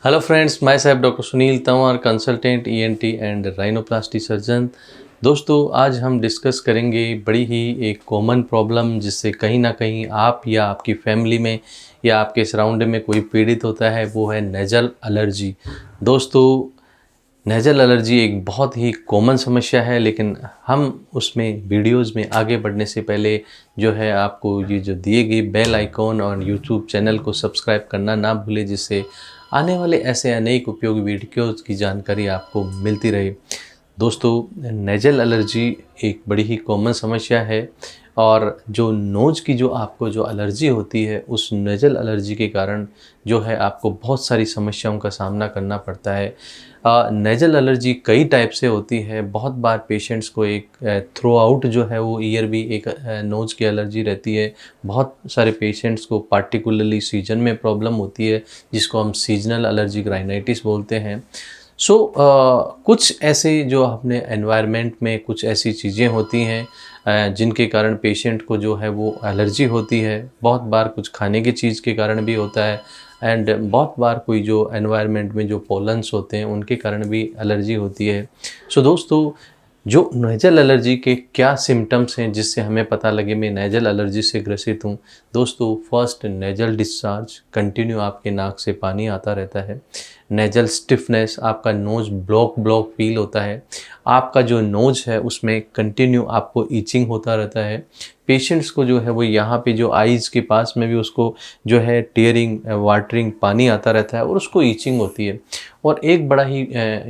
Hello friends, my self doctor Sunil Tanwar, consultant ENT and rhinoplasty surgeon. दोस्तों, आज हम discuss करेंगे बड़ी ही एक कॉमन प्रॉब्लम जिससे कहीं ना कहीं आप या आपकी फैमिली में या आपके सराउंड में कोई पीड़ित होता है, वो है नेजल एलर्जी। दोस्तों, नेज़ल एलर्जी एक बहुत ही कॉमन समस्या है, लेकिन हम उसमें वीडियोज़ में आगे बढ़ने से पहले जो है आपको ये जो दिए गए बेल आइकॉन और यूट्यूब चैनल को सब्सक्राइब करना ना भूलें, जिससे आने वाले ऐसे अनेक उपयोगी वीडियोज़ की जानकारी आपको मिलती रहे। दोस्तों, नेज़ल एलर्जी एक बड़ी ही कॉमन समस्या है और जो नोज़ की जो आपको जो एलर्जी होती है, उस नेज़ल एलर्जी के कारण जो है आपको बहुत सारी समस्याओं का सामना करना पड़ता है। नेज़ल एलर्जी कई टाइप से होती है। बहुत बार पेशेंट्स को एक थ्रू आउट जो है वो ईयर भी एक नोज़ की एलर्जी रहती है। बहुत सारे पेशेंट्स को पार्टिकुलरली सीजन में प्रॉब्लम होती है, जिसको हम सीजनल एलर्जिक राइनाइटिस बोलते हैं। कुछ ऐसे जो अपने एनवायरनमेंट में कुछ ऐसी चीज़ें होती हैं जिनके कारण पेशेंट को जो है वो एलर्जी होती है। बहुत बार कुछ खाने की चीज़ के कारण भी होता है एंड बहुत बार कोई जो एनवायरनमेंट में जो पॉलन्स होते हैं उनके कारण भी एलर्जी होती है। दोस्तों, जो नेज़ल एलर्जी के क्या सिम्पटम्स हैं जिससे हमें पता लगे मैं नेज़ल एलर्जी से ग्रसित हूँ। दोस्तों, फर्स्ट, नेज़ल डिस्चार्ज, कंटिन्यू आपके नाक से पानी आता रहता है। नेज़ल स्टिफनेस, आपका नोज़ ब्लॉक ब्लॉक फील होता है। आपका जो नोज़ है उसमें कंटिन्यू आपको ईचिंग होता रहता है। पेशेंट्स को जो है वो यहाँ पे जो आईज़ के पास में भी उसको जो है टीयरिंग वाटरिंग पानी आता रहता है और उसको ईचिंग होती है। और एक बड़ा ही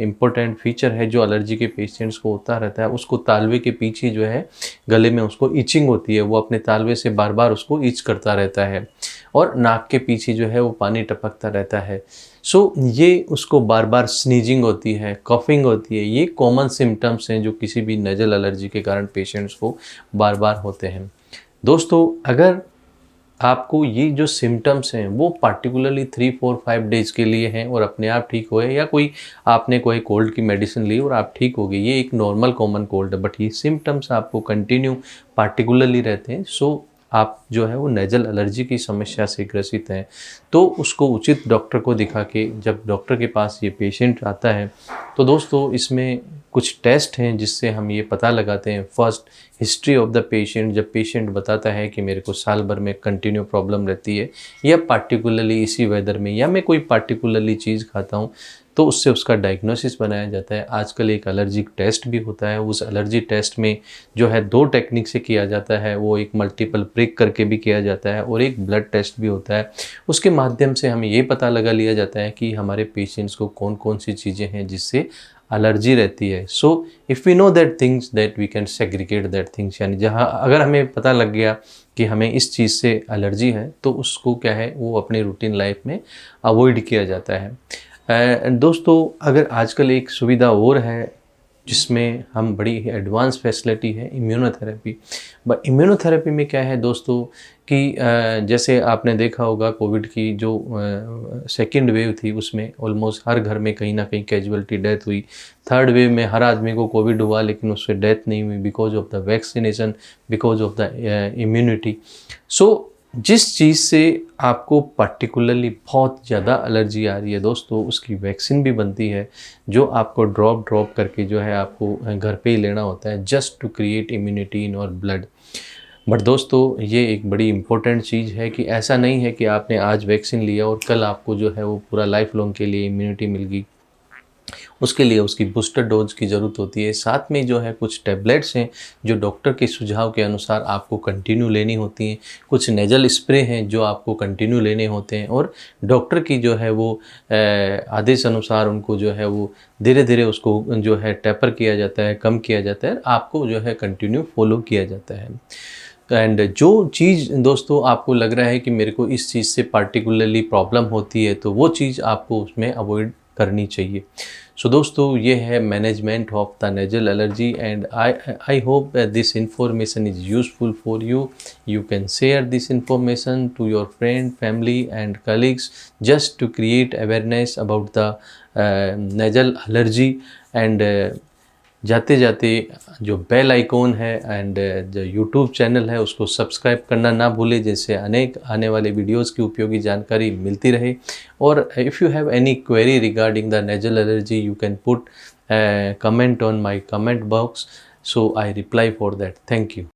इम्पोर्टेंट फीचर है जो एलर्जी के पेशेंट्स को होता रहता है, उसको तालवे के पीछे जो है गले में उसको ईचिंग होती है। वो अपने तालवे से बार बार उसको ईच करता रहता है और नाक के पीछे जो है वो पानी टपकता रहता है। ये उसको बार बार स्नीजिंग होती है, कॉफिंग होती है। ये कॉमन सिम्टम्स हैं जो किसी भी नेज़ल एलर्जी के कारण पेशेंट्स को बार बार होते हैं। दोस्तों, अगर आपको ये जो सिम्टम्स हैं वो पार्टिकुलरली 3-4-5 डेज़ के लिए हैं और अपने आप ठीक हुए, या कोई आपने कोई कोल्ड की मेडिसिन ली और आप ठीक हो गए, ये एक नॉर्मल कॉमन कोल्ड है, बट ये सिम्टम्स आपको कंटिन्यू पार्टिकुलरली रहते हैं, आप जो है वो नेज़ल एलर्जी की समस्या से ग्रसित हैं, तो उसको उचित डॉक्टर को दिखा के जब डॉक्टर के पास ये पेशेंट आता है, तो दोस्तों इसमें कुछ टेस्ट हैं जिससे हम ये पता लगाते हैं। First, history of the patient. जब पेशेंट बताता है कि मेरे को साल भर में कंटिन्यू प्रॉब्लम रहती है, या पार्टिकुलरली इसी वेदर में, या मैं कोई पार्टिकुलरली चीज़ खाता हूँ, तो उससे उसका डायग्नोसिस बनाया जाता है। आजकल एक एलर्जिक टेस्ट भी होता है। उस एलर्जी टेस्ट में जो है 2 टेक्निक से किया जाता है। वो एक मल्टीपल प्रिक करके भी किया जाता है और एक ब्लड टेस्ट भी होता है। उसके माध्यम से हमें ये पता लगा लिया जाता है कि हमारे पेशेंट्स को कौन कौन सी चीज़ें हैं जिससे एलर्जी रहती है। If we know that things that we can segregate that things, यानी जहाँ अगर हमें पता लग गया कि हमें इस चीज़ से एलर्जी है, तो उसको क्या है वो अपनी रूटीन लाइफ में अवॉइड किया जाता है। दोस्तों, अगर आजकल एक सुविधा और है जिसमें हम बड़ी एडवांस फैसिलिटी है, इम्यूनोथेरेपी। बट इम्यूनोथेरेपी में क्या है दोस्तों कि जैसे आपने देखा होगा कोविड की जो सेकेंड वेव थी, उसमें ऑलमोस्ट हर घर में कहीं ना कहीं कैजुअलिटी डेथ हुई। थर्ड वेव में हर आदमी को कोविड हुआ लेकिन उससे डेथ नहीं हुई, because of the vaccination, because of the immunity. जिस चीज़ से आपको पर्टिकुलरली बहुत ज़्यादा एलर्जी आ रही है दोस्तों, उसकी वैक्सीन भी बनती है, जो आपको ड्रॉप करके जो है आपको घर पे ही लेना होता है, जस्ट टू क्रिएट इम्यूनिटी इन और ब्लड। बट दोस्तों, ये एक बड़ी इंपॉर्टेंट चीज़ है कि ऐसा नहीं है कि आपने आज वैक्सीन लिया और कल आपको जो है वो पूरा लाइफ लॉन्ग के लिए इम्यूनिटी मिल गई। उसके लिए उसकी बूस्टर डोज की ज़रूरत होती है। साथ में जो है कुछ टैबलेट्स हैं जो डॉक्टर के सुझाव के अनुसार आपको कंटिन्यू लेनी होती हैं। कुछ नेज़ल स्प्रे हैं जो आपको कंटिन्यू लेने होते हैं और डॉक्टर की जो है वो आदेश अनुसार उनको जो है वो धीरे धीरे उसको जो है टेपर किया जाता है, कम किया जाता है, आपको जो है कंटिन्यू फॉलो किया जाता है। एंड जो चीज़ दोस्तों आपको लग रहा है कि मेरे को इस चीज़ से पार्टिकुलरली प्रॉब्लम होती है, तो वो चीज़ आपको उसमें अवॉइड करनी चाहिए। दोस्तों, ये है management of the nasal allergy and I hope this information is useful for you. You can share this information to your friend, family and colleagues, just to create awareness about the nasal allergy and जाते जाते जो bell icon है and जो YouTube channel है उसको subscribe करना ना भूलें, जिससे अनेक आने वाले वीडियोस की उपयोगी जानकारी मिलती रहे। और if you have any query regarding the nasal allergy you can put comment on my comment box, so I reply for that. Thank you.